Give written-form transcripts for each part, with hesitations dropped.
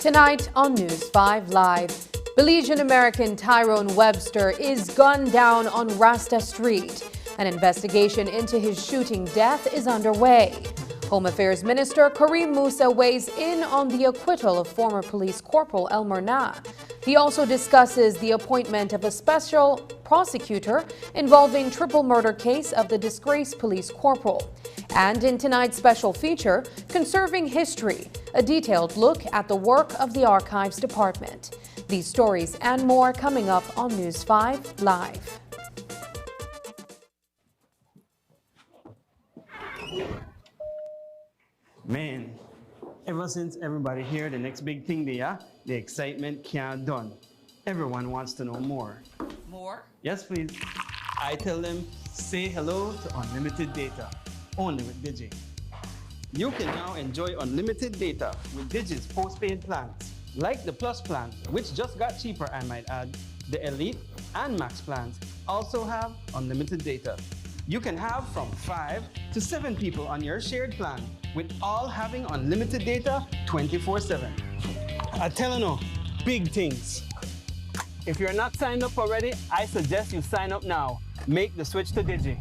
Tonight on News 5 Live, Belizean-American Tyrone Webster is gunned down on Rasta Street. An investigation into his shooting death is underway. Home Affairs Minister Kareem Musa weighs in on the acquittal of former police corporal Elmer Nah. He also discusses the appointment of a special prosecutor involving triple murder case of the disgraced police corporal. And in tonight's special feature, Conserving History, a detailed look at the work of the Archives Department. These stories and more coming up on News 5 Live. Man, ever since everybody here, the next big thing there, the excitement can't done. Everyone wants to know more. More? Yes, please. I tell them, say hello to unlimited data, only with Digi. You can now enjoy unlimited data with Digi's postpaid plans, like the Plus plan, which just got cheaper, I might add. The Elite and Max plans also have unlimited data. You can have from 5 to 7 people on your shared plan, with all having unlimited data 24/7. I tell you no, big things. If you're not signed up already, I suggest you sign up now. Make the switch to Digi.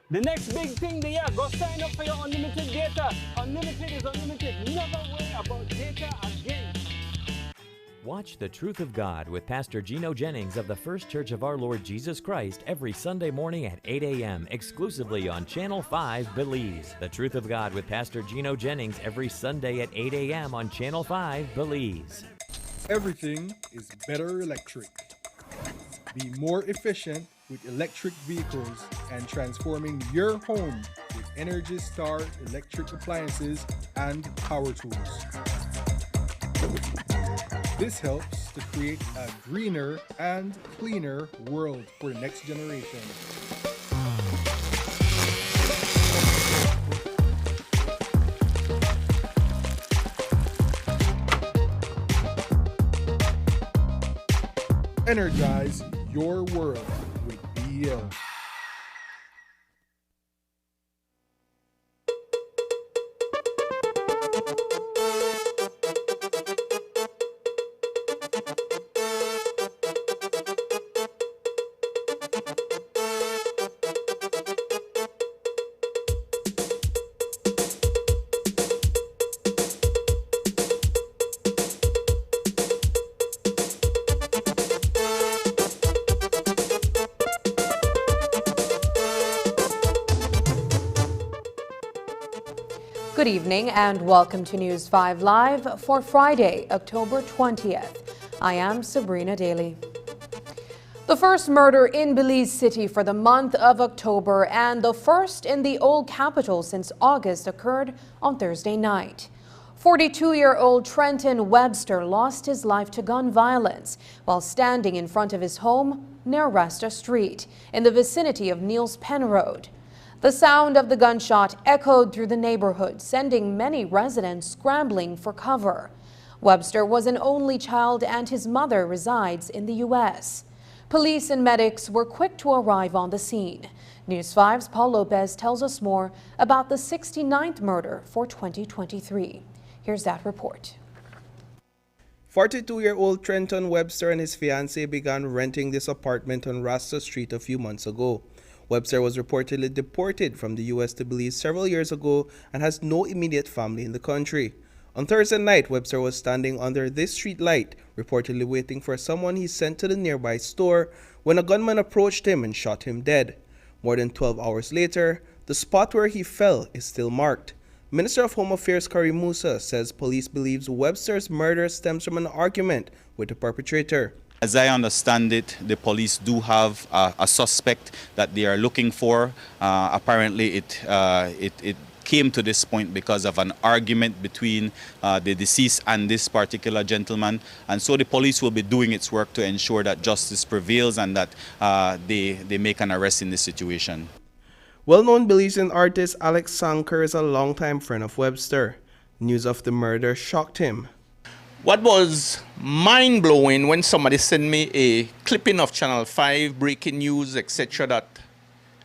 The next big thing, go sign up for your unlimited data. Unlimited is unlimited. Never worry about data again. Watch The Truth of God with Pastor Gino Jennings of the First Church of Our Lord Jesus Christ every Sunday morning at 8 a.m. exclusively on Channel 5 Belize. The Truth of God with Pastor Gino Jennings every Sunday at 8 a.m. on Channel 5 Belize. Everything is better electric. Be more efficient with electric vehicles and transforming your home with Energy Star electric appliances and power tools. This helps to create a greener and cleaner world for the next generation. Energize your world with BL. Good evening and welcome to News 5 Live for Friday, October 20th. I am Sabrina Daly. The first murder in Belize City for the month of October and the first in the old capital since August occurred on Thursday night. 42-year-old Trenton Webster lost his life to gun violence while standing in front of his home near Rasta Street in the vicinity of Neils Penn Road. The sound of the gunshot echoed through the neighborhood, sending many residents scrambling for cover. Webster was an only child and his mother resides in the U.S. Police and medics were quick to arrive on the scene. News 5's Paul Lopez tells us more about the 69th murder for 2023. Here's that report. 42-year-old Trenton Webster and his fiancée began renting this apartment on Rasta Street a few months ago. Webster was reportedly deported from the U.S. to Belize several years ago and has no immediate family in the country. On Thursday night, Webster was standing under this street light, reportedly waiting for someone he sent to the nearby store, when a gunman approached him and shot him dead. More than 12 hours later, the spot where he fell is still marked. Minister of Home Affairs Kari Musa says police believes Webster's murder stems from an argument with the perpetrator. As I understand it, the police do have a suspect that they are looking for. Apparently, it came to this point because of an argument between the deceased and this particular gentleman. And so the police will be doing its work to ensure that justice prevails and that they make an arrest in this situation. Well-known Belizean artist Alex Sanker is a longtime friend of Webster. News of the murder shocked him. What was mind-blowing when somebody sent me a clipping of Channel 5, breaking news, etc., that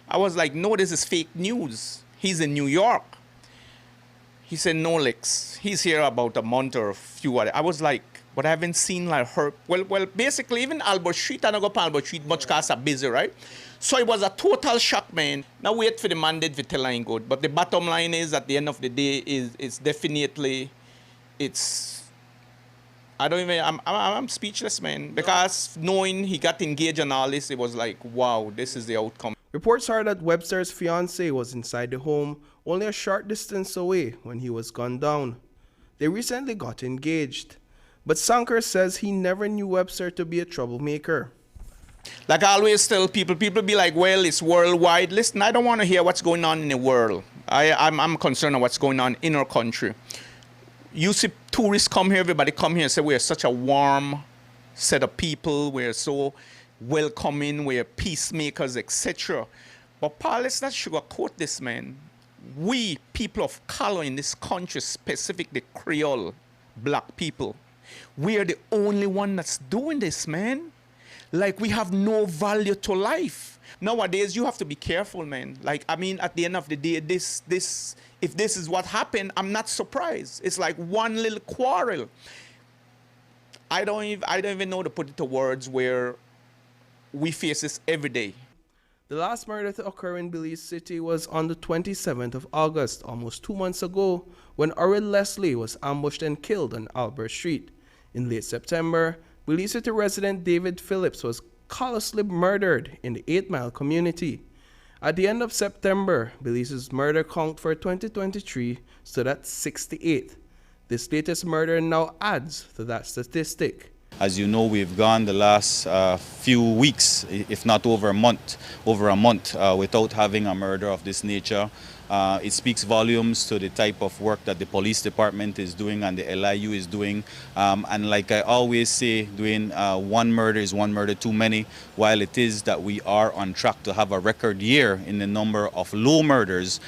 I was like, no, this is fake news. He's in New York. He said, no, Lex, he's here about a month or a few other. I was like, but I haven't seen like her. Well, basically, even Albert Street, I don't go to Albert Street much because I'm busy, right? So it was a total shock, man. Now wait for the mandate to tell him good. But the bottom line is, at the end of the day, it's definitely, I don't even, I'm speechless, man. Because knowing he got engaged and all this, it was like, wow, this is the outcome. Reports are that Webster's fiancée was inside the home only a short distance away when he was gunned down. They recently got engaged. But Sanker says he never knew Webster to be a troublemaker. Like I always tell people be like, well, it's worldwide. Listen, I don't want to hear what's going on in the world. I'm concerned with what's going on in our country. You see tourists come here, everybody come here and say we're such a warm set of people, we're so welcoming, we're peacemakers, etc. But Paul, let's not sugarcoat this, man. we, people of color in this country, specifically Creole black people, we are the only one that's doing this, man. Like, we have no value to life. Nowadays, you have to be careful, man. Like, I mean, at the end of the day, if this is what happened, I'm not surprised. It's like one little quarrel. I don't even know to put it to words where we face this every day. The last murder to occur in Belize City was on the 27th of August, almost 2 months ago, when Orrin Leslie was ambushed and killed on Albert Street. In late September, Belize City resident David Phillips was callously murdered in the 8 Mile community. At the end of September, Belize's murder count for 2023 stood at 68. This latest murder now adds to that statistic. As you know, we've gone the last few weeks, if not over a month, without having a murder of this nature. It speaks volumes to the type of work that the police department is doing and the LIU is doing. And like I always say, doing one murder is one murder too many. While it is that we are on track to have a record year in the number of low murders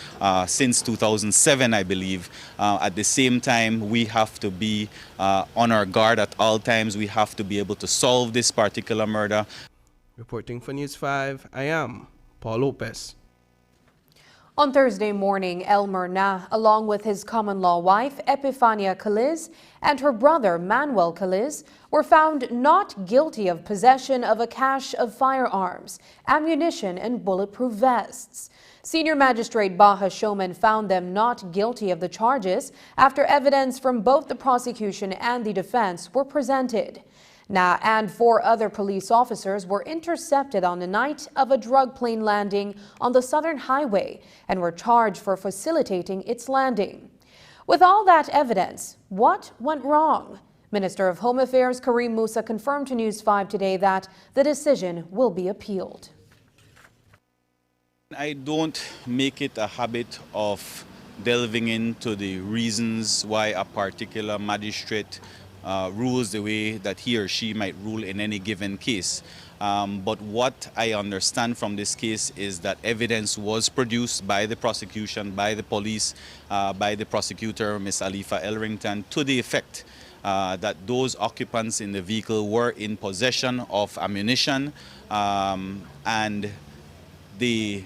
since 2007, I believe. At the same time, we have to be on our guard at all times. We have to be able to solve this particular murder. Reporting for News 5, I am Paul Lopez. On Thursday morning, Elmer Nah, along with his common-law wife, Epifania Kaliz, and her brother, Manuel Kaliz, were found not guilty of possession of a cache of firearms, ammunition, and bulletproof vests. Senior Magistrate Baha Showman found them not guilty of the charges after evidence from both the prosecution and the defense were presented. Nah and 4 other police officers were intercepted on the night of a drug plane landing on the Southern Highway and were charged for facilitating its landing. With all that evidence, what went wrong? Minister of Home Affairs Karim Musa confirmed to News 5 today that the decision will be appealed. I don't make it a habit of delving into the reasons why a particular magistrate rules the way that he or she might rule in any given case. But what I understand from this case is that evidence was produced by the prosecution, by the police, by the prosecutor, Ms. Alifa Elrington, to the effect that those occupants in the vehicle were in possession of ammunition, and the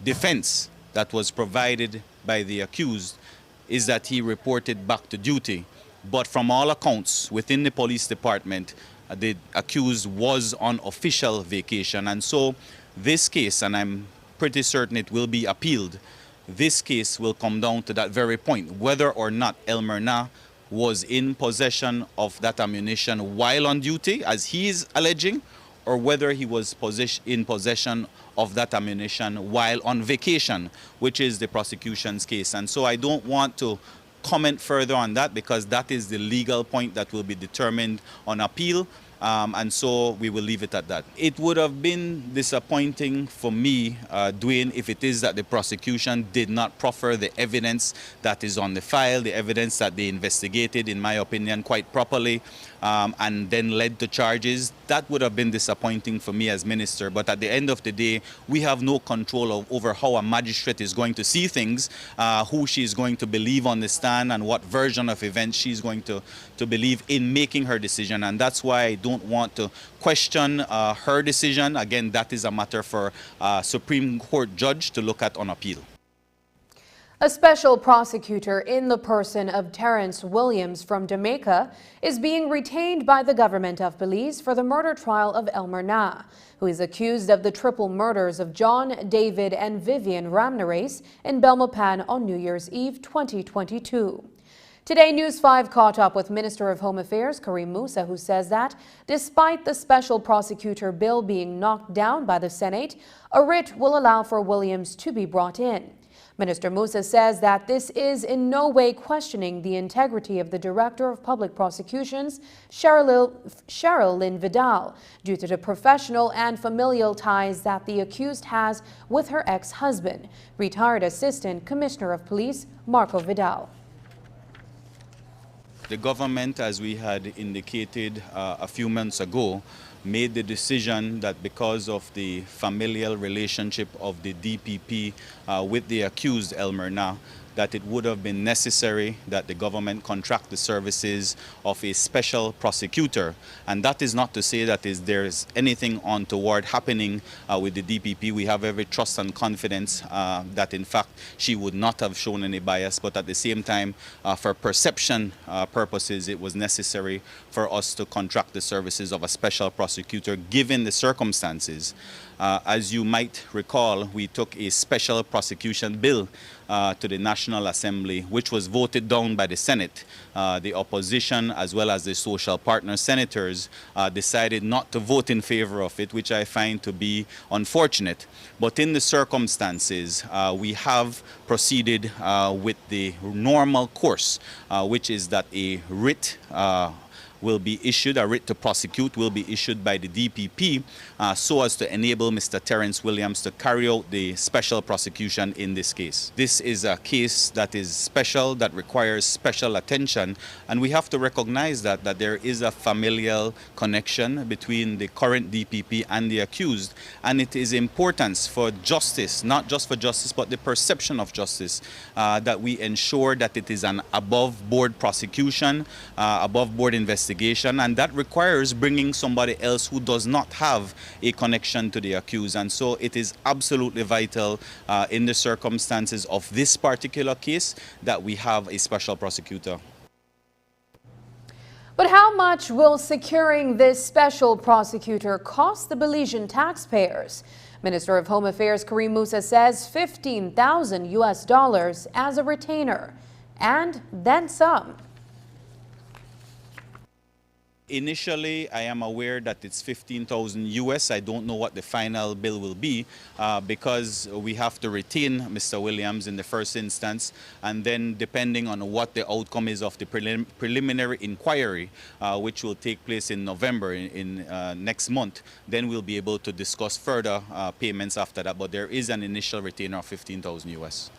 defense that was provided by the accused is that he reported back to duty. But from all accounts within the police department, the accused was on official vacation. And so this case, and I'm pretty certain it will be appealed, this case will come down to that very point, whether or not Elmer Nah was in possession of that ammunition while on duty, as he is alleging, or whether he was in possession of that ammunition while on vacation, which is the prosecution's case. And so I don't want to comment further on that because that is the legal point that will be determined on appeal. And so we will leave it at that. It would have been disappointing for me, Dwayne, if it is that the prosecution did not proffer the evidence that is on the file, the evidence that they investigated, in my opinion, quite properly, and then led to charges. That would have been disappointing for me as minister. But at the end of the day, we have no control over how a magistrate is going to see things, who she is going to believe on the stand, and what version of events she's going to believe in making her decision. And that's why I don't want to question her decision. Again, that is a matter for a Supreme Court judge to look at on appeal. A special prosecutor in the person of Terrence Williams from Jamaica is being retained by the government of Belize for the murder trial of Elmer Nah, who is accused of the triple murders of John, David, and Vivian Ramnareis in Belmopan on New Year's Eve 2022. Today, News 5 caught up with Minister of Home Affairs Karim Musa, who says that despite the special prosecutor bill being knocked down by the Senate, a writ will allow for Williams to be brought in. Minister Musa says that this is in no way questioning the integrity of the Director of Public Prosecutions, Cheryl Lynn Vidal, due to the professional and familial ties that the accused has with her ex-husband, retired Assistant Commissioner of Police Marco Vidal. The government, as we had indicated a few months ago, made the decision that because of the familial relationship of the DPP with the accused Elmer Na, that it would have been necessary that the government contract the services of a special prosecutor. And that is not to say that there's anything untoward happening with the DPP. We have every trust and confidence that in fact she would not have shown any bias, but at the same time, for perception purposes, it was necessary for us to contract the services of a special prosecutor given the circumstances. As you might recall, we took a special prosecution bill to the National Assembly, which was voted down by the Senate. The opposition, as well as the social partner senators, decided not to vote in favor of it, which I find to be unfortunate. But in the circumstances, we have proceeded with the normal course, which is that a writ will be issued, a writ to prosecute will be issued by the DPP so as to enable Mr. Terrence Williams to carry out the special prosecution in this case. This is a case that is special, that requires special attention, and we have to recognize that there is a familial connection between the current DPP and the accused, and it is important for justice, not just for justice, but the perception of justice, that we ensure that it is an above-board prosecution, above-board investigation, and that requires bringing somebody else who does not have a connection to the accused. And so it is absolutely vital in the circumstances of this particular case that we have a special prosecutor. But how much will securing this special prosecutor cost the Belizean taxpayers? Minister of Home Affairs Kareem Musa says $15,000 as a retainer, and then some. Initially, I am aware that it's $15,000 US. I don't know what the final bill will be because we have to retain Mr. Williams in the first instance, and then depending on what the outcome is of the preliminary inquiry, which will take place in November in next month, then we'll be able to discuss further payments after that. But there is an initial retainer of $15,000 US.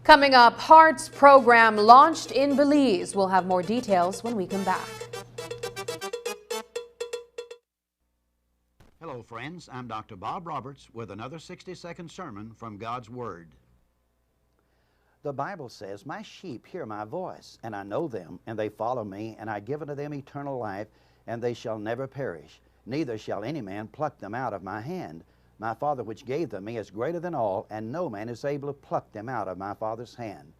Coming up, Heart's program launched in Belize. We'll have more details when we come back. Hello, friends. I'm Dr. Bob Roberts with another 60-second sermon from God's Word. The Bible says, "My sheep hear my voice, and I know them, and they follow me, and I give unto them eternal life, and they shall never perish. Neither shall any man pluck them out of my hand. My Father which gave them me is greater than all, and no man is able to pluck them out of my Father's hand."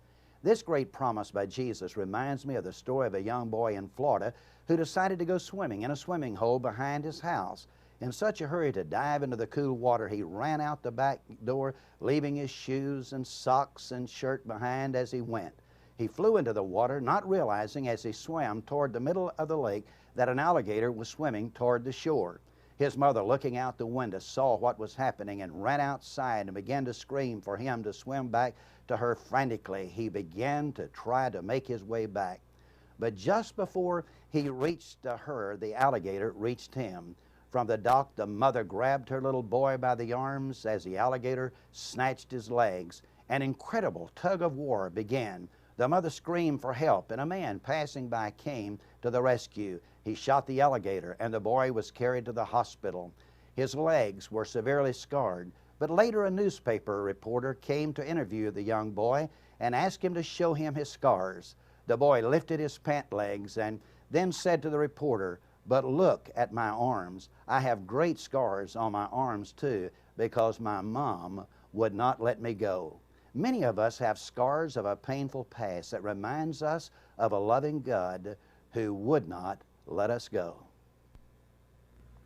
This great promise by Jesus reminds me of the story of a young boy in Florida who decided to go swimming in a swimming hole behind his house. In such a hurry to dive into the cool water, he ran out the back door, leaving his shoes and socks and shirt behind as he went. He flew into the water, not realizing as he swam toward the middle of the lake that an alligator was swimming toward the shore. His mother, looking out the window, saw what was happening and ran outside and began to scream for him to swim back to her frantically. He began to try to make his way back. But just before he reached her, the alligator reached him. From the dock, the mother grabbed her little boy by the arms as the alligator snatched his legs. An incredible tug of war began. The mother screamed for help, and a man passing by came to the rescue. He shot the alligator, and the boy was carried to the hospital. His legs were severely scarred, but later a newspaper reporter came to interview the young boy and asked him to show him his scars. The boy lifted his pant legs and then said to the reporter, "But look at my arms. I have great scars on my arms too, because my mom would not let me go." Many of us have scars of a painful past that reminds us of a loving God who would not let us go.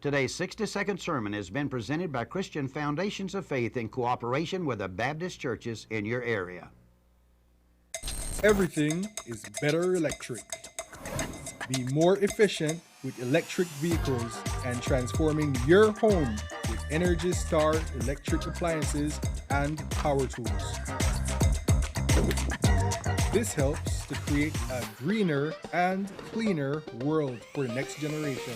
Today's 60-second sermon has been presented by Christian Foundations of Faith in cooperation with the Baptist churches in your area. Everything is better electric. Be more efficient with electric vehicles and transforming your home with Energy Star electric appliances and power tools. This helps to create a greener and cleaner world for the next generation.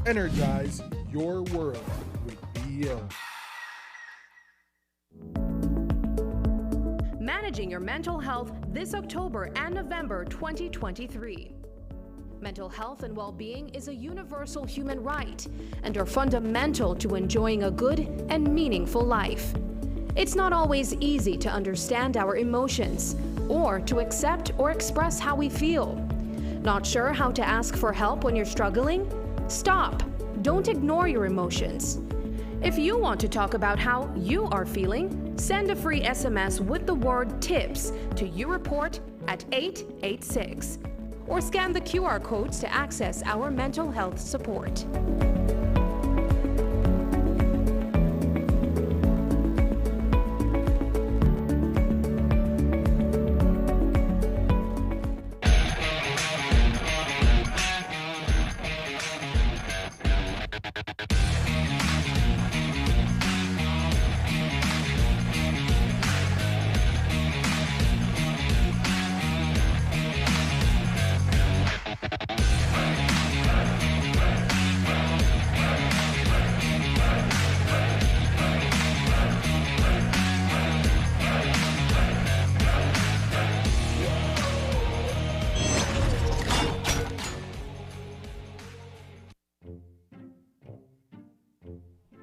Energize your world with BL. managing your mental health this October and November 2023. Mental health and well-being is a universal human right and are fundamental to enjoying a good and meaningful life. It's not always easy to understand our emotions or to accept or express how we feel. Not sure how to ask for help when you're struggling? Stop. Don't ignore your emotions. If you want to talk about how you are feeling, send a free SMS with the word TIPS to YouReport at 886. Or scan the QR codes to access our mental health support.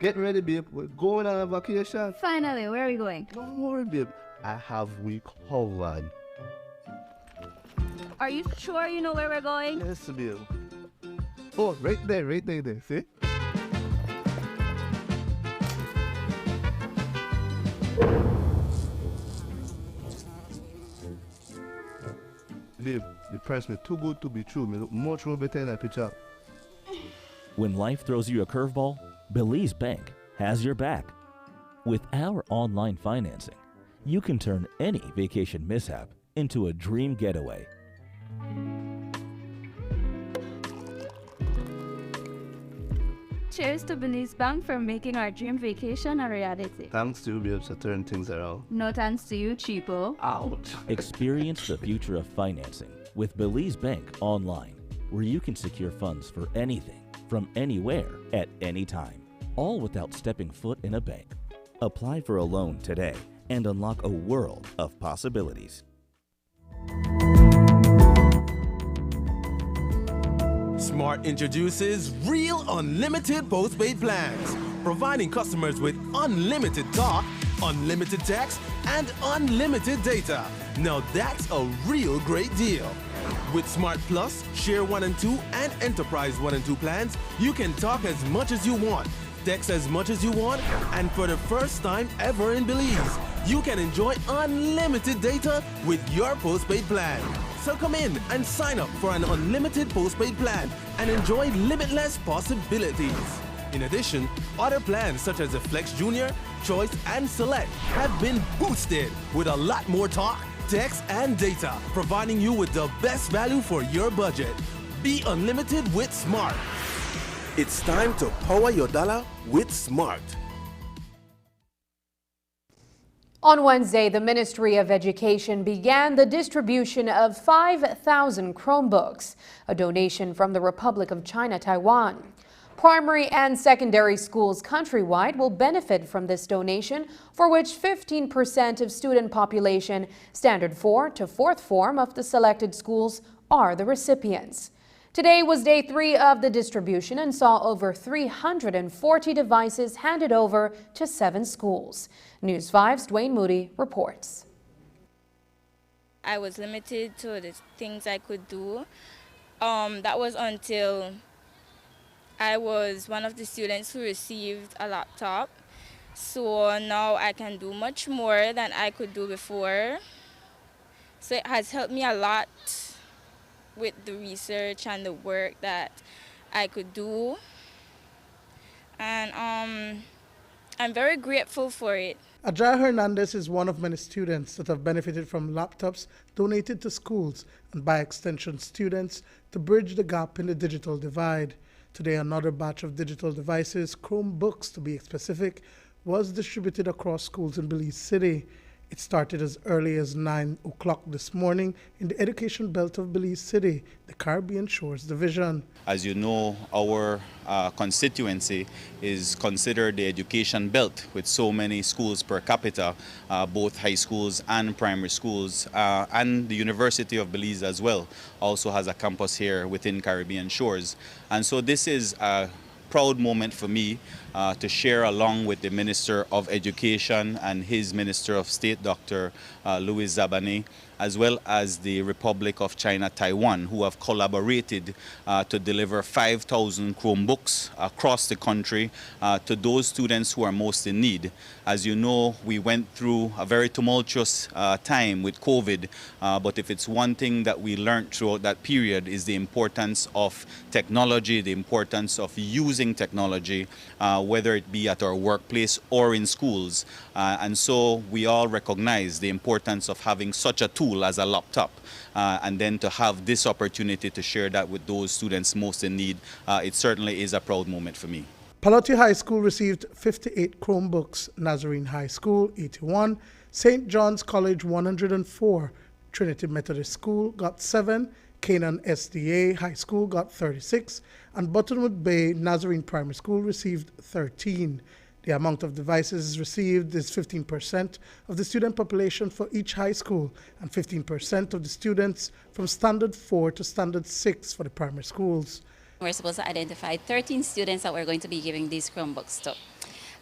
Get ready, babe. We're going on a vacation. Finally, where are we going? Don't worry, babe. I have we covered. Are you sure you know where we're going? Yes, babe. Oh, right there, see? Babe, the price is too good to be true. Me look much more better in that picture. When life throws you a curveball, Belize Bank has your back. With our online financing, you can turn any vacation mishap into a dream getaway. Cheers to Belize Bank for making our dream vacation a reality. Thanks to you, babes, to turn things around. No thanks to you, cheapo. Ouch. Experience the future of financing with Belize Bank online, where you can secure funds for anything, from anywhere, at any time, all without stepping foot in a bank. Apply for a loan today and unlock a world of possibilities. Smart introduces Real Unlimited Postpaid Plans, providing customers with unlimited talk, unlimited text, and unlimited data. Now that's a real great deal. With Smart Plus, Share 1 and 2, and Enterprise 1 and 2 plans, you can talk as much as you want, text as much as you want, and for the first time ever in Belize, you can enjoy unlimited data with your postpaid plan. So come in and sign up for an unlimited postpaid plan and enjoy limitless possibilities. In addition, other plans such as the Flex Junior, Choice, and Select have been boosted with a lot more talk, text, and data, providing you with the best value for your budget. Be unlimited with Smart. It's time to power your dollar with Smart. On Wednesday, the Ministry of Education began the distribution of 5,000 Chromebooks, a donation from the Republic of China, Taiwan. Primary and secondary schools countrywide will benefit from this donation, for which 15% of student population, standard 4 to 4th form of the selected schools, are the recipients. Today was day 3 of the distribution and saw over 340 devices handed over to 7 schools. News 5's Dwayne Moody reports. I was limited to the things I could do. That was until I was one of the students who received a laptop. So now I can do much more than I could do before. So it has helped me a lot with the research and the work that I could do. And I'm very grateful for it. Ajay Hernandez is one of many students that have benefited from laptops donated to schools and by extension students to bridge the gap in the digital divide. Today, another batch of digital devices, Chromebooks to be specific, was distributed across schools in Belize City. It started as early as 9 o'clock this morning in the education belt of Belize City, the the Caribbean Shores Division. As you know, our constituency is considered the education belt with so many schools per capita, both high schools and primary schools, and the University of Belize as well also has a campus here within Caribbean Shores. And so this is a proud moment for me to share along with the Minister of Education and his Minister of State, Dr. Louis Zabane, as well as the Republic of China, Taiwan, who have collaborated to deliver 5,000 Chromebooks across the country to those students who are most in need. As you know, we went through a very tumultuous time with COVID, but if it's one thing that we learned throughout that period is the importance of technology, the importance of using technology, whether it be at our workplace or in schools. And so we all recognize the importance of having such a tool as a laptop, and then to have this opportunity to share that with those students most in need, it certainly is a proud moment for me. Palotti High School received 58 Chromebooks, Nazarene High School 81, St. John's College 104, Trinity Methodist School got 7, Canaan SDA High School got 36, and Buttonwood Bay Nazarene Primary School received 13. The amount of devices received is 15% of the student population for each high school and 15% of the students from Standard 4 to Standard 6 for the primary schools. We're supposed to identify 13 students that we're going to be giving these Chromebooks to.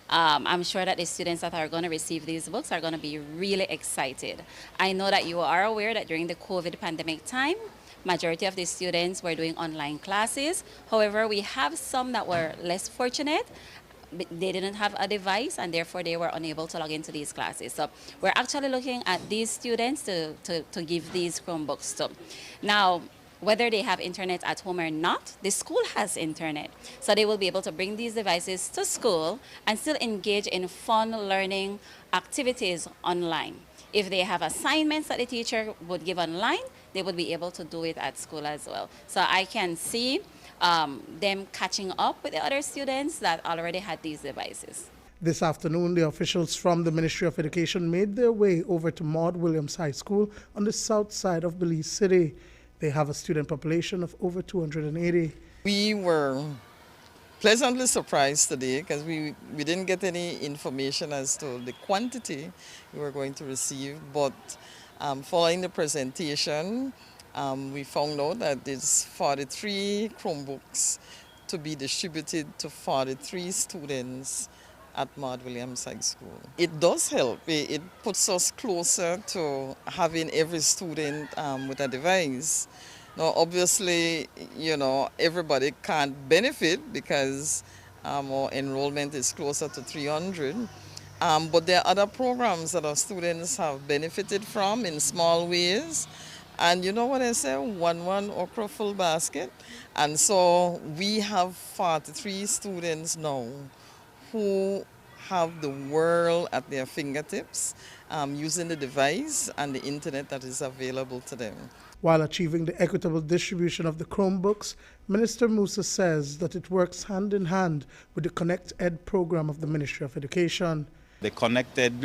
I'm sure that the students that are going to receive these books are going to be really excited. I know that you are aware that during the COVID pandemic time, majority of the students were doing online classes. However, we have some that were less fortunate. They didn't have a device and therefore they were unable to log into these classes. So we're actually looking at these students to give these Chromebooks to. Now, whether they have internet at home or not, the school has internet. So they will be able to bring these devices to school and still engage in fun learning activities online. If they have assignments that the teacher would give online, they would be able to do it at school as well. So I can see them catching up with the other students that already had these devices. This afternoon, the officials from the Ministry of Education made their way over to Maud Williams High School on the south side of Belize City. They have a student population of over 280. We were pleasantly surprised today because we didn't get any information as to the quantity we were going to receive, but following the presentation, we found out that there's 43 Chromebooks to be distributed to 43 students at Maud Williams High School. It does help. It puts us closer to having every student with a device. Now, obviously, you know, everybody can't benefit because our enrollment is closer to 300. But there are other programs that our students have benefited from in small ways. And you know what I say, one okra full basket. And so we have 43 students now who have the world at their fingertips using the device and the internet that is available to them. While achieving the equitable distribution of the Chromebooks, Minister Musa says that it works hand in hand with the Connect Ed program of the Ministry of Education. The Connected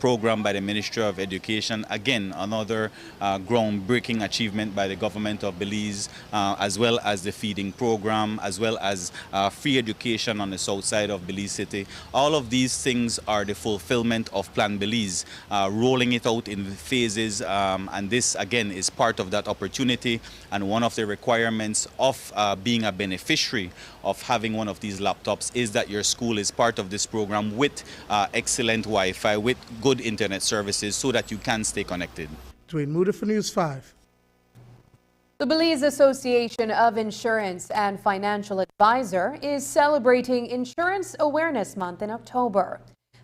program by the Ministry of Education, again, another groundbreaking achievement by the government of Belize, as well as the feeding program, as well as free education on the south side of Belize City. All of these things are the fulfillment of Plan Belize, rolling it out in phases, and this, again, is part of that opportunity and one of the requirements of being a beneficiary of having one of these laptops is that your school is part of this program with excellent Wi-Fi, with good internet services so that you can stay connected. Dwayne Moody for News 5. The Belize Association of Insurance and Financial Advisor is celebrating Insurance Awareness Month in October.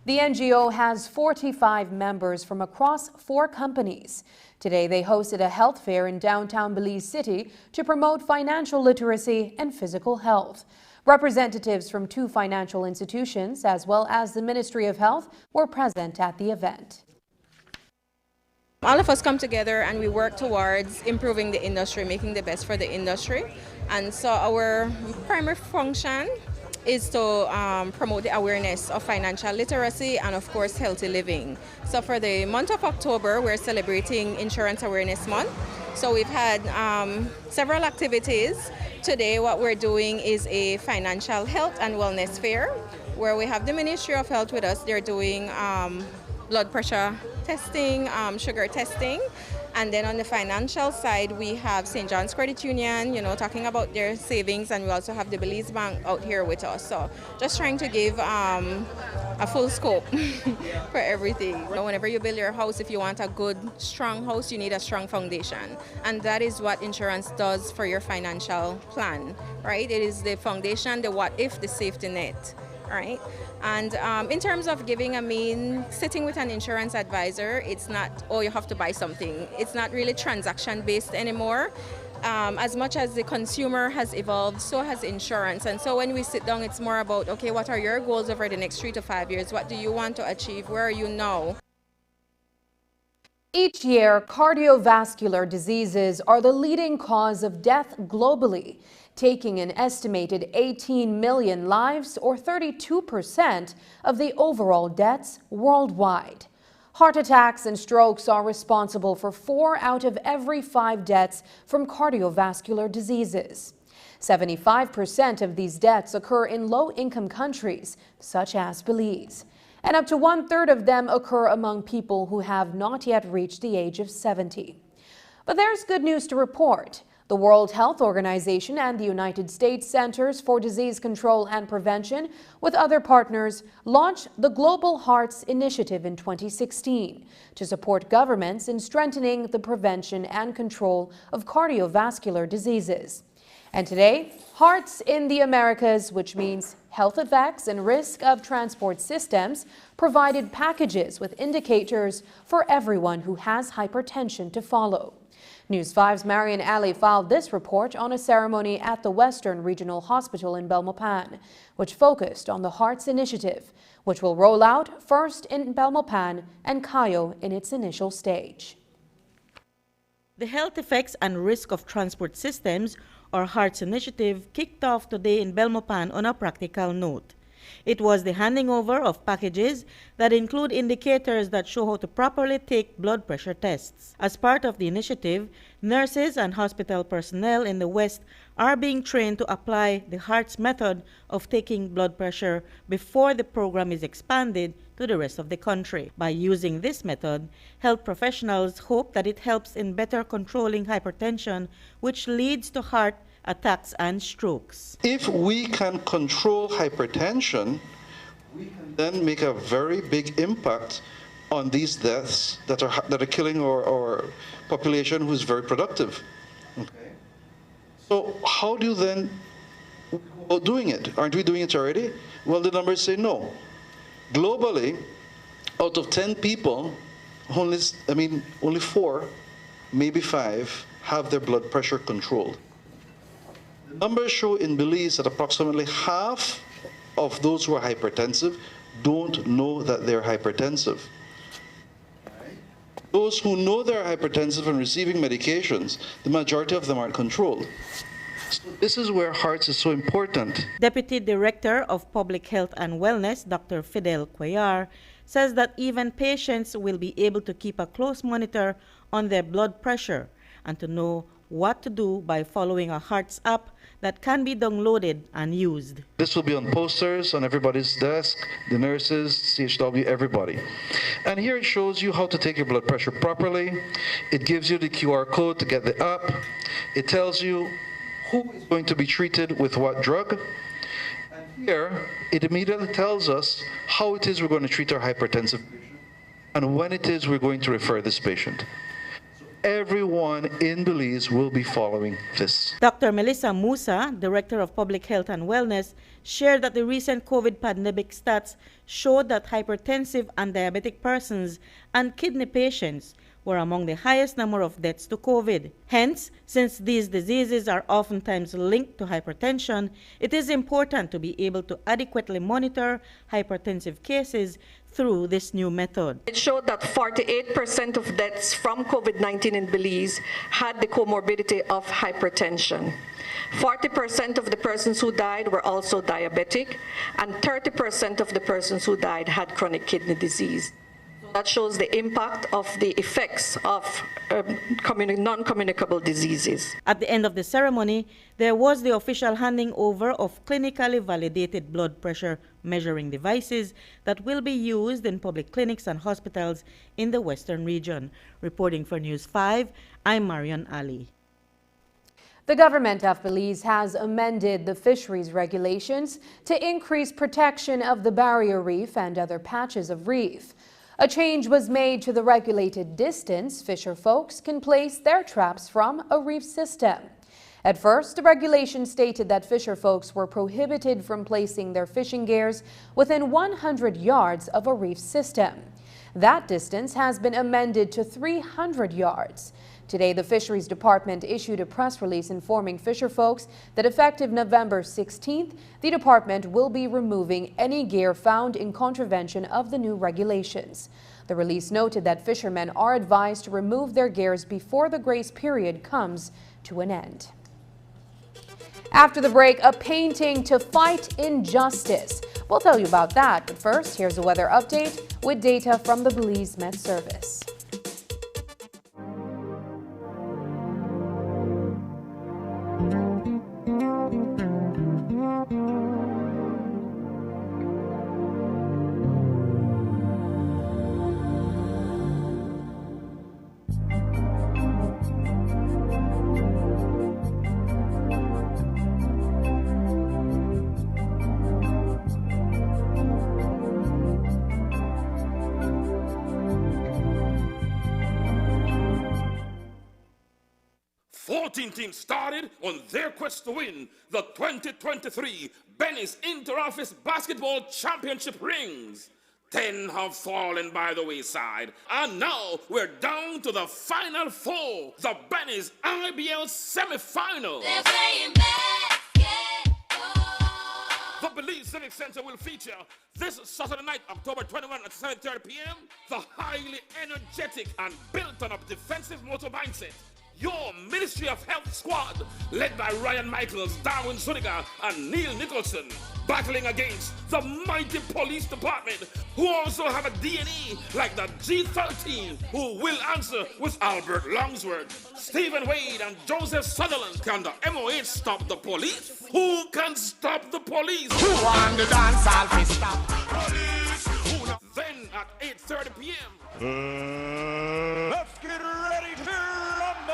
The NGO has 45 members from across 4 companies. Today, they hosted a health fair in downtown Belize City to promote financial literacy and physical health. Representatives from 2 financial institutions, as well as the Ministry of Health, were present at the event. All of us come together and we work towards improving the industry, making the best for the industry. And so our primary function is to promote the awareness of financial literacy and, of course, healthy living. So for the month of October, we're celebrating Insurance Awareness Month. So we've had several activities. Today what we're doing is a financial health and wellness fair where we have the Ministry of Health with us. They're doing blood pressure testing, sugar testing. And then on the financial side, we have St. John's Credit Union, talking about their savings, and we also have the Belize Bank out here with us. So just trying to give a full scope for everything. Whenever you build your house, if you want a good, strong house, you need a strong foundation. And that is what insurance does for your financial plan, right? It is the foundation, the what if, the safety net. Right? And in terms of giving, sitting with an insurance advisor, it's not, oh, you have to buy something. It's not really transaction-based anymore. As much as the consumer has evolved, so has insurance. And so when we sit down, it's more about, okay, what are your goals over the next 3 to 5 years? What do you want to achieve? Where are you now? Each year, cardiovascular diseases are the leading cause of death globally, taking an estimated 18 million lives, or 32% of the overall deaths worldwide. Heart attacks and strokes are responsible for 4 out of every 5 deaths from cardiovascular diseases. 75% of these deaths occur in low-income countries, such as Belize. And up to 1/3 of them occur among people who have not yet reached the age of 70. But there's good news to report. The World Health Organization and the United States Centers for Disease Control and Prevention, with other partners, launched the Global Hearts Initiative in 2016 to support governments in strengthening the prevention and control of cardiovascular diseases. And today, Hearts in the Americas, which means health effects and risk of transport systems, provided packages with indicators for everyone who has hypertension to follow. News 5's Marian Ali filed this report on a ceremony at the Western Regional Hospital in Belmopan, which focused on the Hearts Initiative, which will roll out first in Belmopan and Cayo in its initial stage. The Health Effects and Risk of Transport Systems, or Hearts Initiative, kicked off today in Belmopan on a practical note. It was the handing over of packages that include indicators that show how to properly take blood pressure tests. As part of the initiative, nurses and hospital personnel in the West are being trained to apply the Hearts method of taking blood pressure before the program is expanded to the rest of the country. By using this method, health professionals hope that it helps in better controlling hypertension, which leads to heart attacks and strokes. If we can control hypertension, we can then make a very big impact on these deaths that are killing our population, who is very productive. Okay. So how do you then go about doing it? Aren't we doing it already? Well, the numbers say no. Globally, out of 10 people, only 4, maybe 5, have their blood pressure controlled. Numbers show in Belize that approximately half of those who are hypertensive don't know that they're hypertensive. Those who know they're hypertensive and receiving medications, the majority of them aren't controlled. So this is where Hearts is so important. Deputy Director of Public Health and Wellness, Dr. Fidel Cuellar, says that even patients will be able to keep a close monitor on their blood pressure and to know what to do by following a Hearts app that can be downloaded and used. This will be on posters on everybody's desk, the nurses, CHW, everybody. And here it shows you how to take your blood pressure properly. It gives you the QR code to get the app. It tells you who is going to be treated with what drug. And here, it immediately tells us how it is we're going to treat our hypertensive patient and when it is we're going to refer this patient. Everyone in Belize will be following this. Dr. Melissa Musa, Director of Public Health and Wellness, shared that the recent COVID pandemic stats showed that hypertensive and diabetic persons and kidney patients were among the highest number of deaths to COVID. Hence, since these diseases are oftentimes linked to hypertension, it is important to be able to adequately monitor hypertensive cases through this new method. It showed that 48% of deaths from COVID-19 in Belize had the comorbidity of hypertension. 40% of the persons who died were also diabetic, and 30% of the persons who died had chronic kidney disease. that shows the impact of the effects of non-communicable diseases. At the end of the ceremony, there was the official handing over of clinically validated blood pressure measuring devices that will be used in public clinics and hospitals in the Western region. Reporting for News 5, I'm Marion Ali. The government of Belize has amended the fisheries regulations to increase protection of the barrier reef and other patches of reef. A change was made to the regulated distance fisher folks can place their traps from a reef system. At first, the regulation stated that fisher folks were prohibited from placing their fishing gears within 100 yards of a reef system. That distance has been amended to 300 yards. Today, the Fisheries Department issued a press release informing fisher folks that effective November 16th, the department will be removing any gear found in contravention of the new regulations. The release noted that fishermen are advised to remove their gears before the grace period comes to an end. After the break, a painting to fight injustice. We'll tell you about that, but first, here's a weather update with data from the Belize Met Service. Teams started on their quest to win the 2023 Benny's Inter-Office Basketball Championship rings. 10 have fallen by the wayside, and now we're down to the final 4, the Benny's IBL semi-final. They're playing basketball. The Belize Civic Center will feature this Saturday night, October 21 at 7:30 p.m., the highly energetic and built-on a defensive motor mindset. Your Ministry of Health squad, led by Ryan Michaels, Darwin Zuniga, and Neil Nicholson, battling against the mighty police department, who also have a DNA like the G13, who will answer with Albert Longsworth, Stephen Wade, and Joseph Sutherland. Can the MOH stop the police? Who can stop the police? Who on the dance hall stop police? Then at 8:30 p.m. Let's get ready to rumble!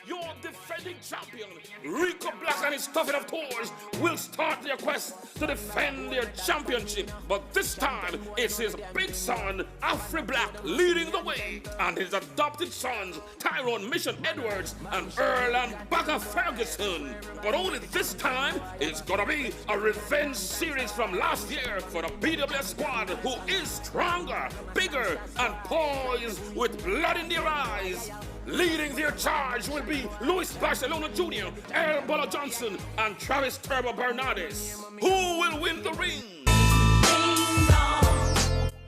Your defending champion, Rico Black and his Tough Enough Tours, will start their quest to defend their championship. But this time, it's his big son, Afri Black, leading the way, and his adopted sons, Tyrone Mission Edwards and Earl and Baca Ferguson. But only this time, it's gonna be a revenge series from last year for the BWS squad, who is stronger, bigger, and poised with blood in their eyes. Leading their charge will be Luis Barcelona Jr., Earl Bolo Johnson, and Travis Turbo Bernardes. Who will win the ring?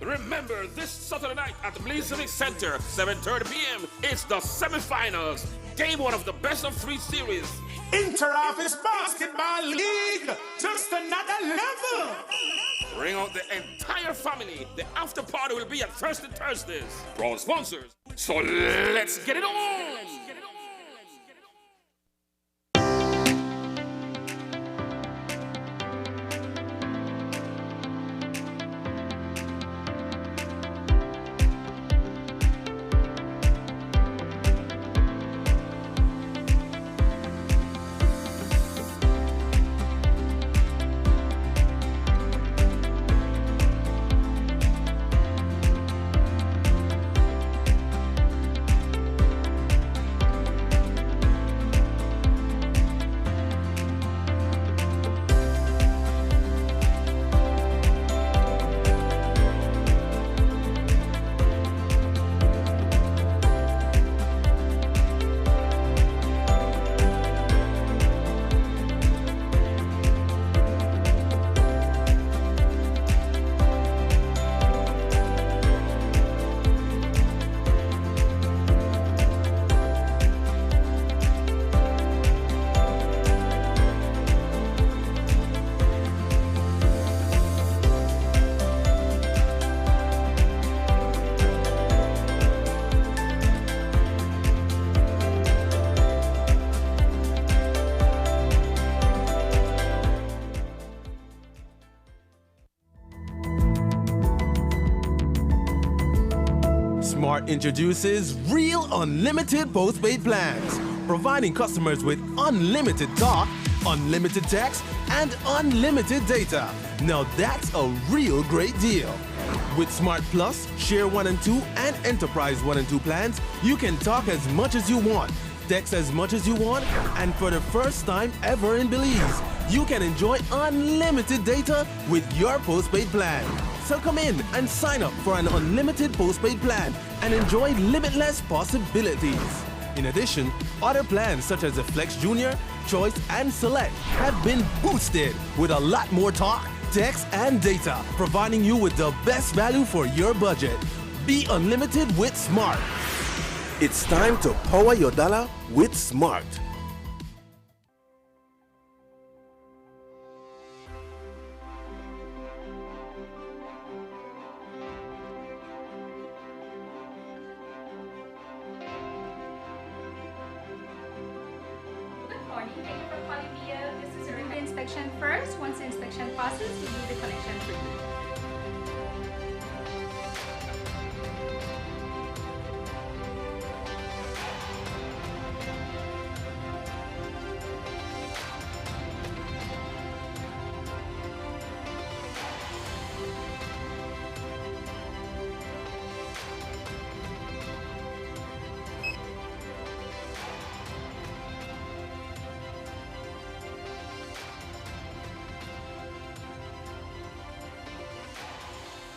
Remember, this Saturday night at the Belize Civic Center, 7:30 p.m., it's the semifinals. Game 1 of the best of 3 series. Inter-Office Basketball League, just another level. Bring out the entire family. The after party will be at Thirsty Thursdays. Proud sponsors. So let's get it on! Smart introduces Real Unlimited Postpaid Plans, providing customers with unlimited talk, unlimited text, and unlimited data. Now that's a real great deal. With Smart Plus, Share 1 and 2, and Enterprise 1 and 2 plans, you can talk as much as you want, text as much as you want, and for the first time ever in Belize, you can enjoy unlimited data with your postpaid plan. So come in and sign up for an unlimited postpaid plan and enjoy limitless possibilities. In addition, other plans such as the Flex Junior, Choice, and Select have been boosted with a lot more talk, text, and data, providing you with the best value for your budget. Be unlimited with Smart. It's time to power your dollar with Smart. Inspection first. Once the inspection passes, we do the connection for you.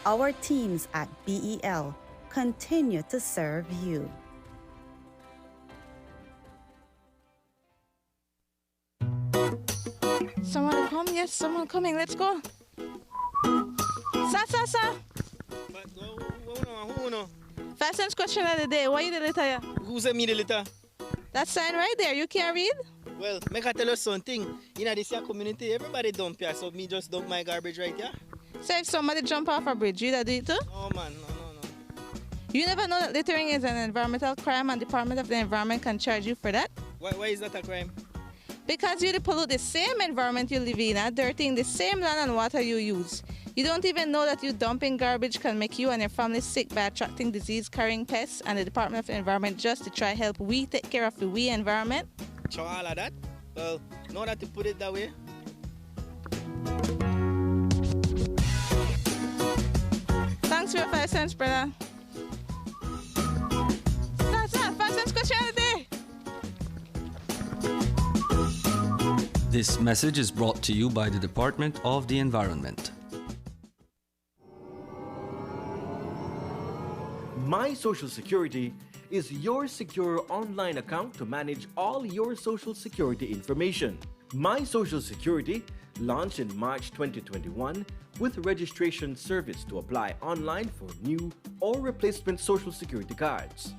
Our teams at BEL continue to serve you. Someone come? Yes, someone coming. Let's go. Sa. Fastest question of the day. Why you the letter? Who sent me the letter? That sign right there. You can't read? Well, make I tell you something. In this here community, everybody dump here, so me just dump my garbage right here. So if somebody jump off a bridge, you that do it too? No, man. No. You never know that littering is an environmental crime and Department of the Environment can charge you for that? Why is that a crime? Because you pollute the same environment you live in, dirtying the same land and water you use. You don't even know that you dumping garbage can make you and your family sick by attracting disease-carrying pests, and the Department of the Environment just to try help we take care of the we environment? So all of that? Well, now that you put it that way. Thanks for your 5 cents, brother. That's 5 cents question of the day. This message is brought to you by the Department of the Environment. My Social Security is your secure online account to manage all your Social Security information. My Social Security launched in March 2021 with registration service to apply online for new or replacement Social Security cards.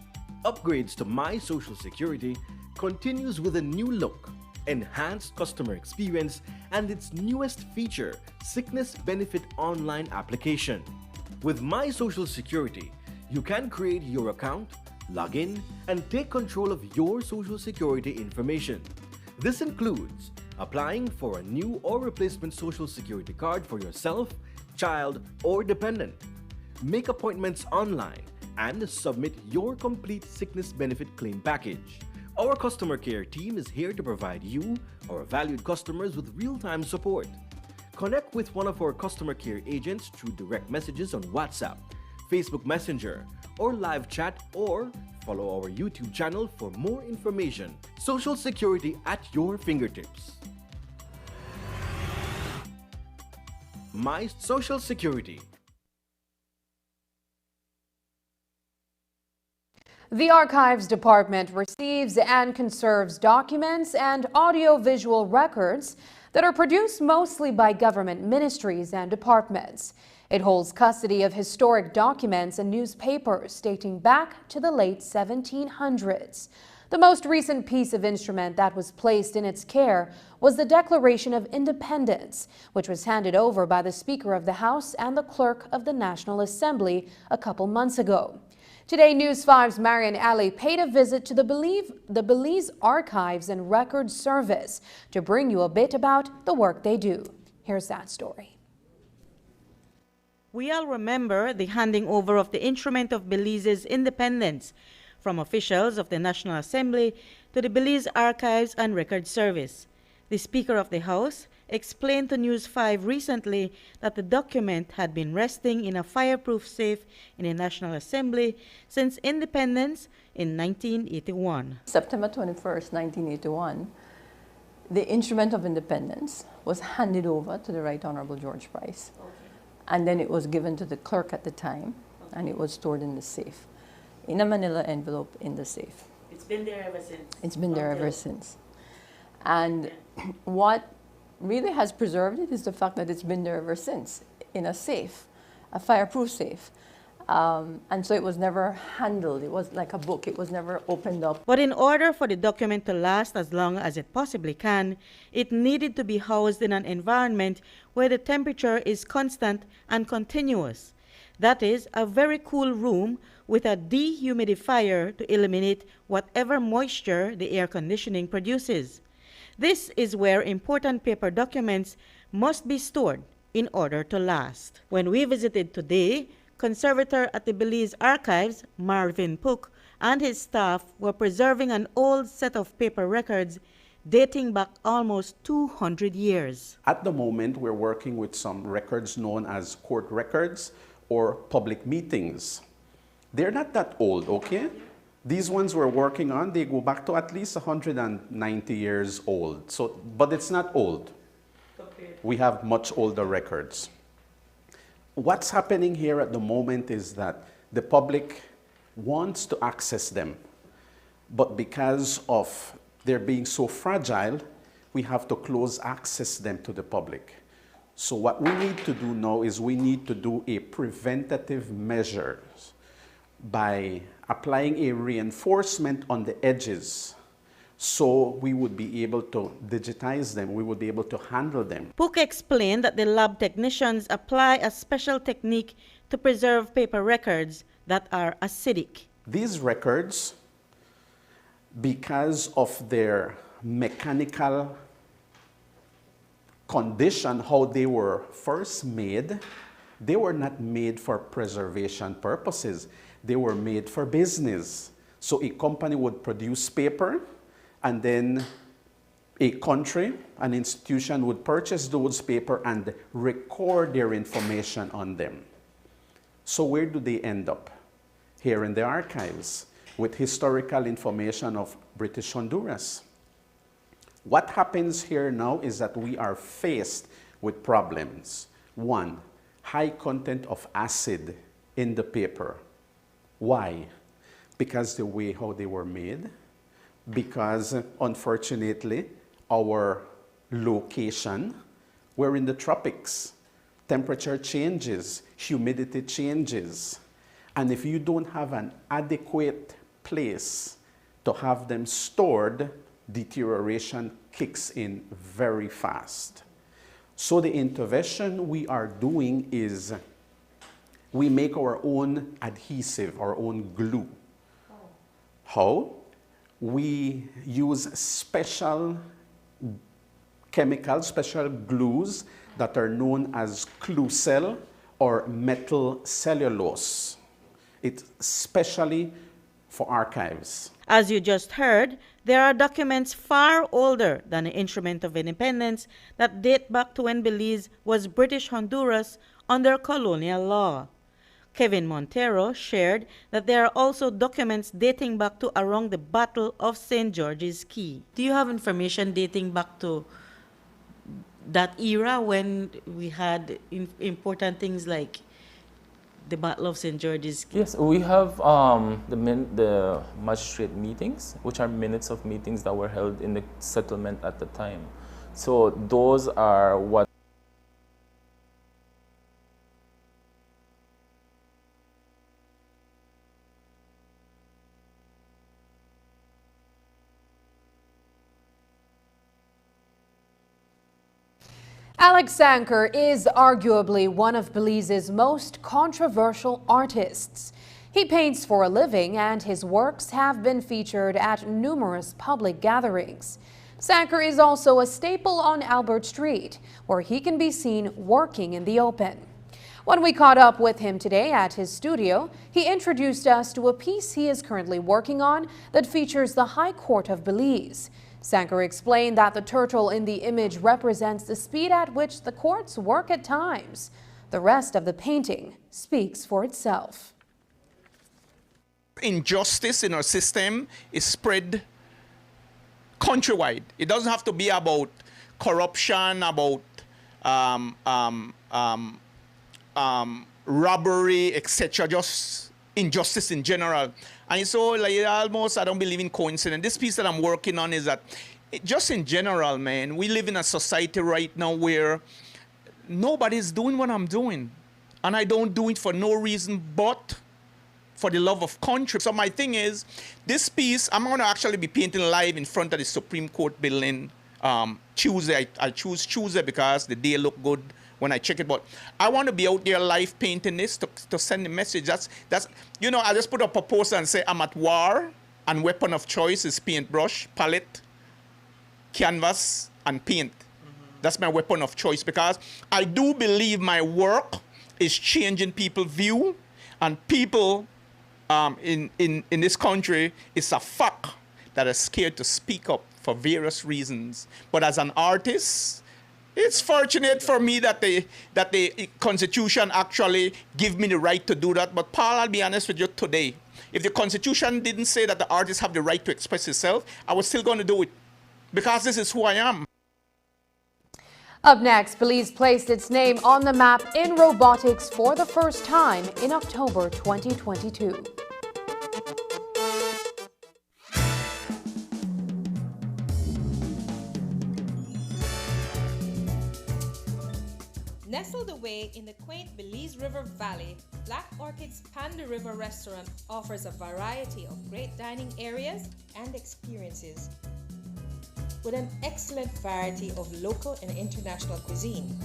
Upgrades to My Social Security continues with a new look, enhanced customer experience, and its newest feature, Sickness Benefit Online application. With My Social Security, you can create your account, log in, and take control of your Social Security information. This includes applying for a new or replacement Social Security card for yourself, child, or dependent. Make appointments online and submit your complete sickness benefit claim package. Our customer care team is here to provide you, our valued customers, with real-time support. Connect with one of our customer care agents through direct messages on WhatsApp, Facebook Messenger, or live chat, or follow our YouTube channel for more information. Social Security at your fingertips. My Social Security. The Archives Department receives and conserves documents and audio-visual records that are produced mostly by government ministries and departments. It holds custody of historic documents and newspapers dating back to the late 1700s. The most recent piece of instrument that was placed in its care was the Declaration of Independence, which was handed over by the Speaker of the House and the Clerk of the National Assembly a couple months ago. Today, News 5's Marian Ali paid a visit to the Belize Archives and Records Service to bring you a bit about the work they do. Here's that story. We all remember the handing over of the instrument of Belize's independence from officials of the National Assembly to the Belize Archives and Records Service. The Speaker of the House explained to News 5 recently that the document had been resting in a fireproof safe in the National Assembly since independence in 1981. September 21st, 1981, the instrument of independence was handed over to the Right Honorable George Price. Okay. And then it was given to the clerk at the time, and it was stored in the safe, in a manila envelope in the safe. It's been there ever since? It's been there ever since. And what really has preserved it is the fact that it's been there ever since, in a safe, a fireproof safe. And so it was never handled. It was like a book. It was never opened up. But in order for the document to last as long as it possibly can, it needed to be housed in an environment where the temperature is constant and continuous. That is, a very cool room with a dehumidifier to eliminate whatever moisture the air conditioning produces. This is where important paper documents must be stored in order to last. When we visited today, Conservator at the Belize Archives, Marvin Pook, and his staff were preserving an old set of paper records dating back almost 200 years. At the moment, we're working with some records known as court records or public meetings. They're not that old, okay? These ones we're working on, they go back to at least 190 years old. So, but it's not old. Okay. We have much older records. What's happening here at the moment is that the public wants to access them, but because of their being so fragile, we have to close access them to the public. So what we need to do now is we need to do a preventative measures by applying a reinforcement on the edges, so we would be able to digitize them, we would be able to handle them. Pook explained that the lab technicians apply a special technique to preserve paper records that are acidic. These records, because of their mechanical condition, how they were first made, they were not made for preservation purposes. They were made for business. So a company would produce paper, and then a country, an institution would purchase those paper and record their information on them. So where do they end up? Here in the archives with historical information of British Honduras. What happens here now is that we are faced with problems. One, high content of acid in the paper. Why? Because the way how they were made, because unfortunately our location, we're in the tropics. Temperature changes, humidity changes. And if you don't have an adequate place to have them stored, deterioration kicks in very fast. So the intervention we are doing is we make our own adhesive, our own glue. How? We use special chemicals, special glues that are known as Clucel or metal cellulose. It's specially for archives. As you just heard, there are documents far older than the Instrument of Independence that date back to when Belize was British Honduras under colonial law. Kevin Montero shared that there are also documents dating back to around the Battle of St. George's Key. Do you have information dating back to that era when we had important things like the Battle of St. George's Key? Yes, we have the magistrate meetings, which are minutes of meetings that were held in the settlement at the time. So those are what Alex Sanker is arguably one of Belize's most controversial artists. He paints for a living, and his works have been featured at numerous public gatherings. Sanker is also a staple on Albert Street, where he can be seen working in the open. When we caught up with him today at his studio, he introduced us to a piece he is currently working on that features the High Court of Belize. Sankar explained that the turtle in the image represents the speed at which the courts work at times. The rest of the painting speaks for itself. Injustice in our system is spread countrywide. It doesn't have to be about corruption, about robbery, etc. Just injustice in general. And so, like, almost, I don't believe in coincidence. This piece that I'm working on is that, just in general, man, we live in a society right now where nobody's doing what I'm doing. And I don't do it for no reason but for the love of country. So my thing is, this piece, I'm going to actually be painting live in front of the Supreme Court building Tuesday. I choose Tuesday because the day look good when I check it. But I want to be out there live painting this to send the message. That's you know, I just put up a poster and say I'm at war, and weapon of choice is paintbrush, palette, canvas, and paint. That's my weapon of choice, because I do believe my work is changing people's view, and people in this country, it's a fact that are scared to speak up for various reasons. But as an artist, it's fortunate for me that the Constitution actually give me the right to do that. But Paul, I'll be honest with you today. If the Constitution didn't say that the artist have the right to express himself, I was still going to do it, because this is who I am. Up next, Belize placed its name on the map in robotics for the first time in October 2022. Nestled away in the quaint Belize River Valley, Black Orchid's Panda River restaurant offers a variety of great dining areas and experiences, with an excellent variety of local and international cuisine,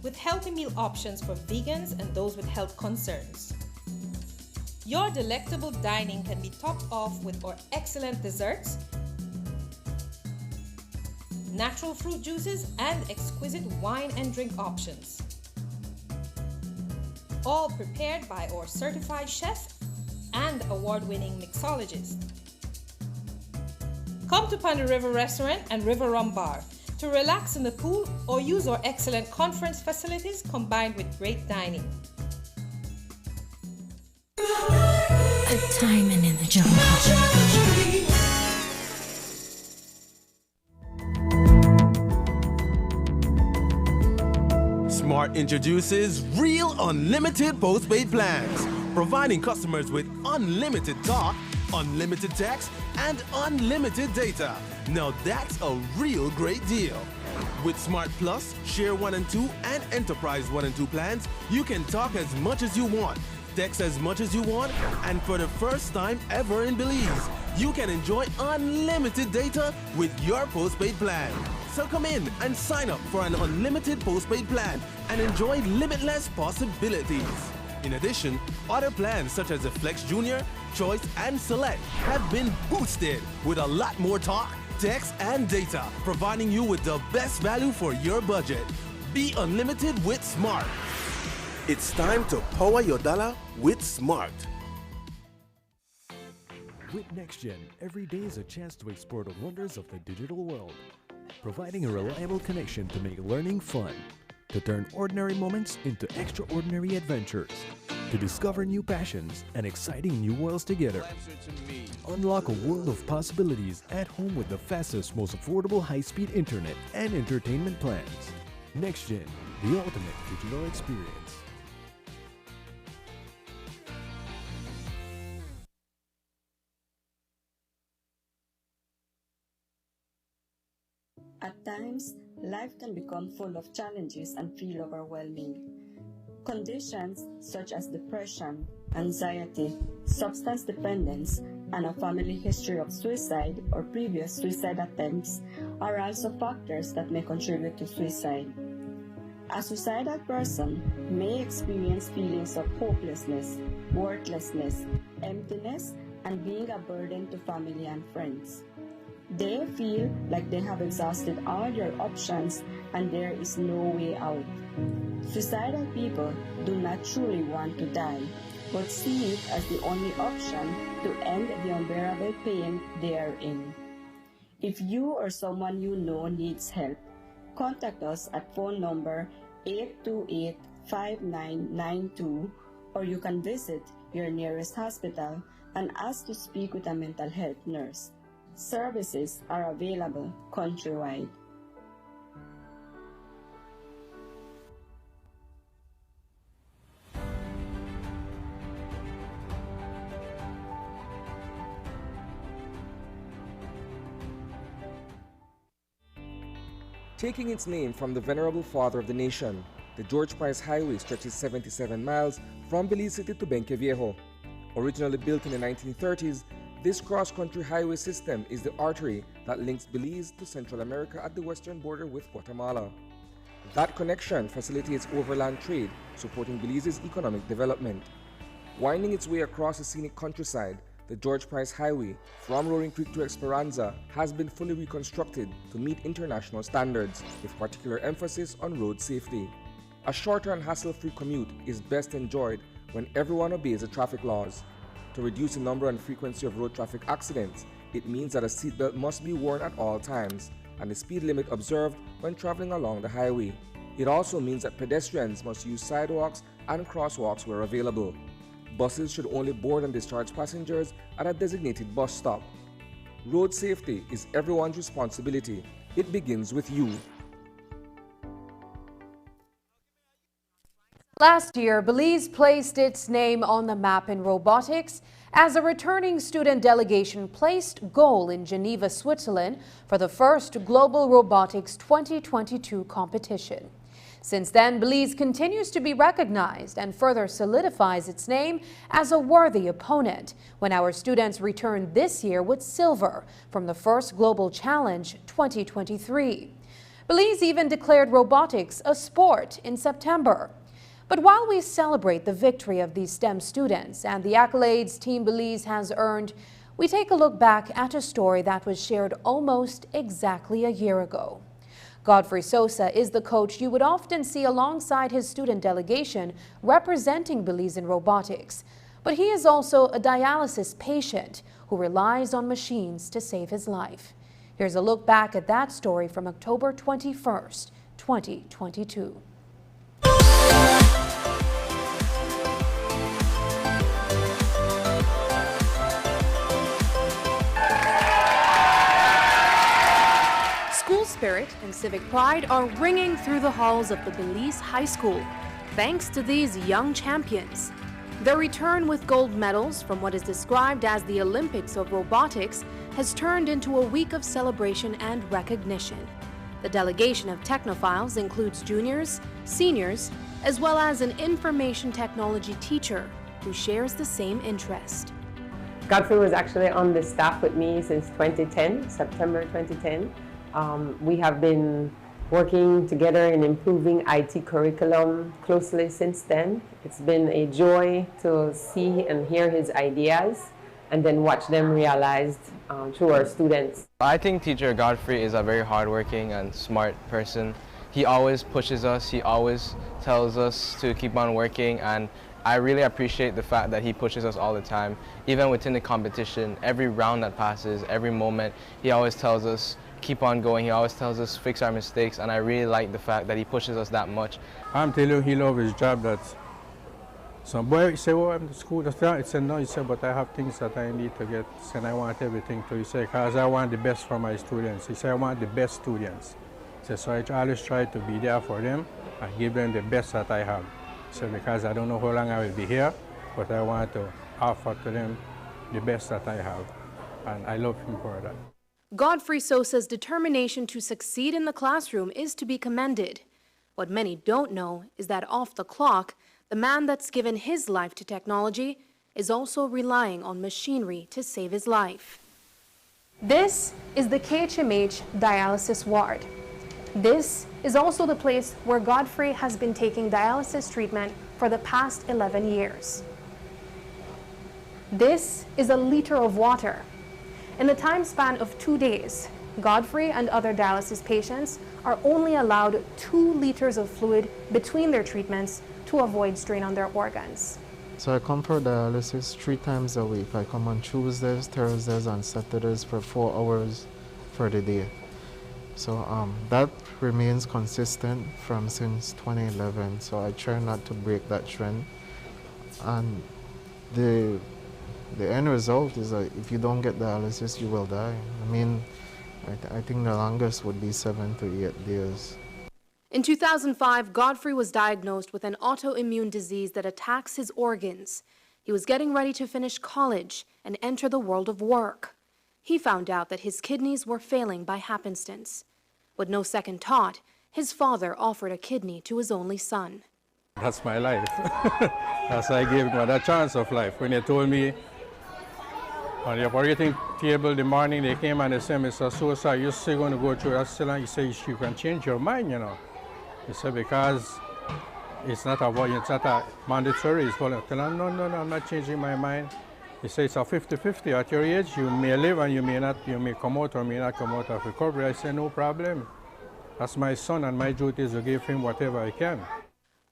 with healthy meal options for vegans and those with health concerns. Your delectable dining can be topped off with our excellent desserts, natural fruit juices, and exquisite wine and drink options, all prepared by our certified chef and award-winning mixologist. Come to Panda River Restaurant and River Rum Bar to relax in the pool or use our excellent conference facilities combined with great dining. A diamond in the jungle. Smart introduces Real Unlimited Postpaid Plans, providing customers with unlimited talk, unlimited text, and unlimited data. Now that's a real great deal. With Smart Plus, Share 1 and 2, and Enterprise 1 and 2 plans, you can talk as much as you want, text as much as you want, and for the first time ever in Belize, you can enjoy unlimited data with your postpaid plan. So come in and sign up for an unlimited postpaid plan and enjoy limitless possibilities. In addition, other plans such as the Flex Junior, Choice, and Select have been boosted with a lot more talk, text, and data, providing you with the best value for your budget. Be unlimited with Smart. It's time to power your dollar with Smart. With NextGen, every day is a chance to explore the wonders of the digital world, providing a reliable connection to make learning fun, to turn ordinary moments into extraordinary adventures, to discover new passions and exciting new worlds together. Unlock a world of possibilities at home with the fastest, most affordable high-speed internet and entertainment plans. NextGen, the ultimate digital experience. At times, life can become full of challenges and feel overwhelming. Conditions such as depression, anxiety, substance dependence, and a family history of suicide or previous suicide attempts are also factors that may contribute to suicide. A suicidal person may experience feelings of hopelessness, worthlessness, emptiness, and being a burden to family and friends. They feel like they have exhausted all their options and there is no way out. Suicidal people do not truly want to die, but see it as the only option to end the unbearable pain they are in. If you or someone you know needs help, contact us at phone number 828-5992, or you can visit your nearest hospital and ask to speak with a mental health nurse. Services are available countrywide. Taking its name from the venerable father of the nation, the George Price Highway stretches 77 miles from Belize City to Benqueviejo. Originally built in the 1930s, this cross-country highway system is the artery that links Belize to Central America at the western border with Guatemala. That connection facilitates overland trade, supporting Belize's economic development. Winding its way across the scenic countryside, the George Price Highway from Roaring Creek to Esperanza has been fully reconstructed to meet international standards, with particular emphasis on road safety. A shorter and hassle-free commute is best enjoyed when everyone obeys the traffic laws. To reduce the number and frequency of road traffic accidents, it means that a seatbelt must be worn at all times and the speed limit observed when traveling along the highway. It also means that pedestrians must use sidewalks and crosswalks where available. Buses should only board and discharge passengers at a designated bus stop. Road safety is everyone's responsibility. It begins with you. Last year, Belize placed its name on the map in robotics as a returning student delegation placed goal in Geneva, Switzerland for the first Global Robotics 2022 competition. Since then, Belize continues to be recognized and further solidifies its name as a worthy opponent when our students returned this year with silver from the first Global Challenge 2023. Belize even declared robotics a sport in September. But while we celebrate the victory of these STEM students and the accolades Team Belize has earned, we take a look back at a story that was shared almost exactly a year ago. Godfrey Sosa is the coach you would often see alongside his student delegation representing Belize in robotics. But he is also a dialysis patient who relies on machines to save his life. Here's a look back at that story from October 21st, 2022. School spirit and civic pride are ringing through the halls of the Belize High School, thanks to these young champions. Their return with gold medals from what is described as the Olympics of robotics has turned into a week of celebration and recognition. The delegation of technophiles includes juniors, seniors, as well as an information technology teacher who shares the same interest. Godfrey was actually on the staff with me since 2010, September 2010. We have been working together in improving IT curriculum closely since then. It's been a joy to see and hear his ideas and then watch them realized through our students. I think Teacher Godfrey is a very hardworking and smart person. He always pushes us, he always tells us to keep on working, and I really appreciate the fact that he pushes us all the time. Even within the competition, every round that passes, every moment, he always tells us keep on going. He always tells us fix our mistakes, and I really like the fact that he pushes us that much. I'm telling you, he loves his job. That some boy say, "Oh, I'm to school." He said, "No," he said, "But I have things that I need to get, and I want everything to." He said, "Because I want the best for my students." He said, "I want the best students." He said, "So I always try to be there for them and give them the best that I have." He said, "Because I don't know how long I will be here, but I want to offer to them the best that I have," and I love him for that. Godfrey Sosa's determination to succeed in the classroom is to be commended. What many don't know is that off the clock, the man that's given his life to technology is also relying on machinery to save his life. This is the KHMH dialysis ward. This is also the place where Godfrey has been taking dialysis treatment for the past 11 years. This is a liter of water. In the time span of 2 days, Godfrey and other dialysis patients are only allowed 2 liters of fluid between their treatments to avoid strain on their organs. So I come for dialysis 3 times a week. I come on Tuesdays, Thursdays, and Saturdays for 4 hours for the day. So that remains consistent from since 2011. So I try not to break that trend. And the end result is that if you don't get dialysis, you will die. I mean, I think the longest would be 7 to 8 days. In 2005, Godfrey was diagnosed with an autoimmune disease that attacks his organs. He was getting ready to finish college and enter the world of work. He found out that his kidneys were failing by happenstance. With no second thought, his father offered a kidney to his only son. That's my life. That's why I gave him that chance of life. When they told me on the operating table the morning, they came and they said, Mr. Sosa, you're still going to go through that still? And he said, you can change your mind, you know. He said, because it's not a mandatory. It's for, I tell him, no, I'm not changing my mind. He said, it's a 50-50. At your age, you may live and you may not, you may come out or may not come out of recovery. I said, no problem. That's my son, and my duty is to give him whatever I can.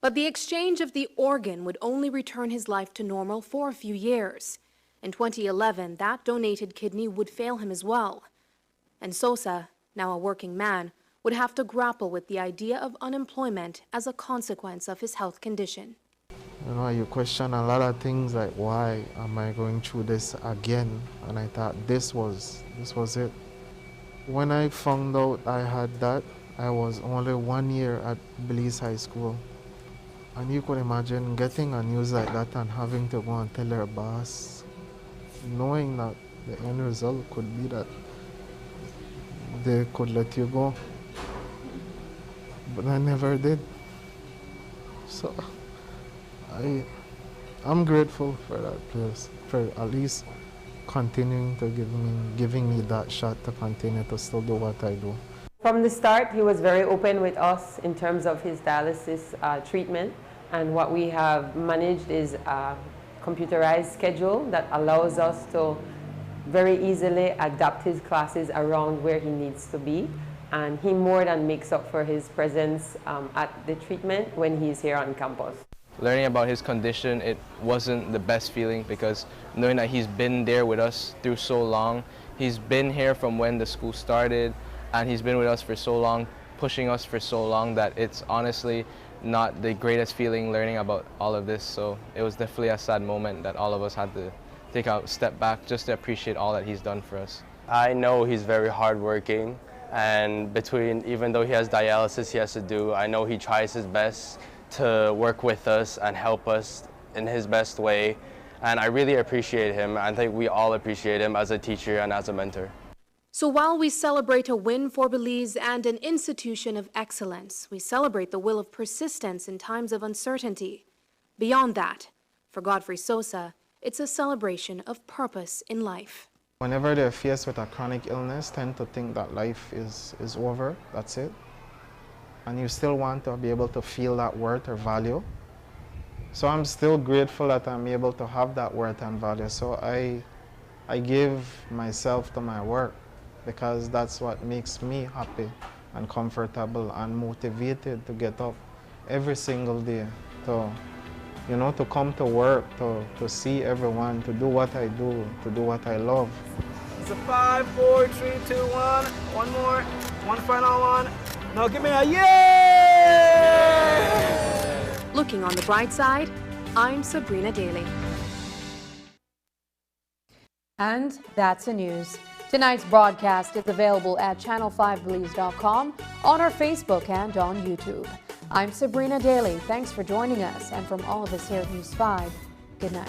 But the exchange of the organ would only return his life to normal for a few years. In 2011, that donated kidney would fail him as well. And Sosa, now a working man, would have to grapple with the idea of unemployment as a consequence of his health condition. You know, you question a lot of things like, why am I going through this again? And I thought this was it. When I found out I had that, I was only 1 year at Belize High School. And you could imagine getting a news like that and having to go and tell your boss, knowing that the end result could be that they could let you go. But I never did. So I'm grateful for that place, for at least continuing to giving me that shot to continue to still do what I do. From the start, he was very open with us in terms of his dialysis treatment, and what we have managed is a computerized schedule that allows us to very easily adapt his classes around where he needs to be, and he more than makes up for his presence at the treatment when he's here on campus. Learning about his condition, it wasn't the best feeling, because knowing that he's been there with us through so long, he's been here from when the school started, and he's been with us for so long, pushing us for so long, that it's honestly not the greatest feeling learning about all of this. So it was definitely a sad moment that all of us had to take a step back just to appreciate all that he's done for us. I know he's very hardworking, and even though he has dialysis he has to do, I know he tries his best to work with us and help us in his best way, and I really appreciate him. I think we all appreciate him as a teacher and as a mentor. So while we celebrate a win for Belize and an institution of excellence, we celebrate the will of persistence in times of uncertainty. Beyond that, for Godfrey Sosa, it's a celebration of purpose in life. Whenever they're faced with a chronic illness, tend to think that life is over, that's it. And you still want to be able to feel that worth or value. So I'm still grateful that I'm able to have that worth and value. So I give myself to my work, because that's what makes me happy and comfortable and motivated to get up every single day, to come to work, to see everyone, to do what I do, to do what I love. It's a 5, 4, 3, 2, 1. One more, one final one. Now give me a yay! Looking on the bright side, I'm Sabrina Daly. And that's the news. Tonight's broadcast is available at channel5belize.com, on our Facebook and on YouTube. I'm Sabrina Daly. Thanks for joining us. And from all of us here at News 5, good night.